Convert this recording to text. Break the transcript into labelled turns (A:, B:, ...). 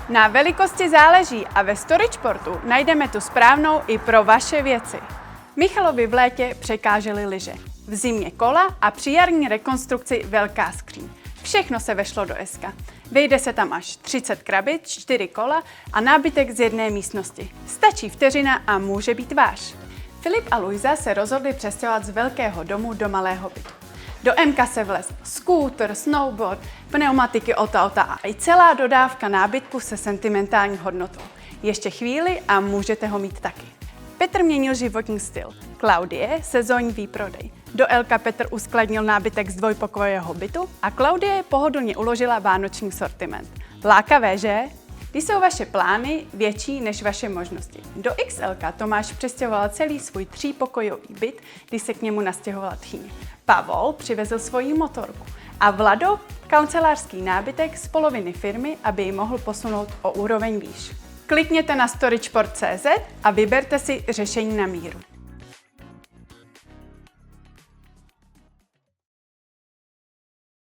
A: Na velikosti záleží a ve StoragePortu najdeme tu správnou i pro vaše věci. Michalovi v létě překážely lyže, v zimě kola a při jarní rekonstrukci velká skříň. Všechno se vešlo do Eska. Vejde se tam až 30 krabic, 4 kola a nábytek z jedné místnosti. Stačí vteřina a může být váš. Filip a Luisa se rozhodli přestěhovat z velkého domu do malého bytu. Do MK se vlez skútr, snowboard, pneumatiky od auta a i celá dodávka nábytku se sentimentální hodnotou. Ještě chvíli a můžete ho mít taky. Petr měnil životní styl. Klaudie sezónní výprodej. Do Elka Petr uskladnil nábytek z dvojpokojového bytu a Klaudie pohodlně uložila vánoční sortiment. Lákavé, že? Když jsou vaše plány větší než vaše možnosti. Do XLka Tomáš přestěhoval celý svůj 3pokojový byt, když se k němu nastěhovala tchýně. Pavol přivezl svoji motorku a Vlado kancelářský nábytek z poloviny firmy, aby ji mohl posunout o úroveň výš. Klikněte na storageport.cz a vyberte si řešení na míru.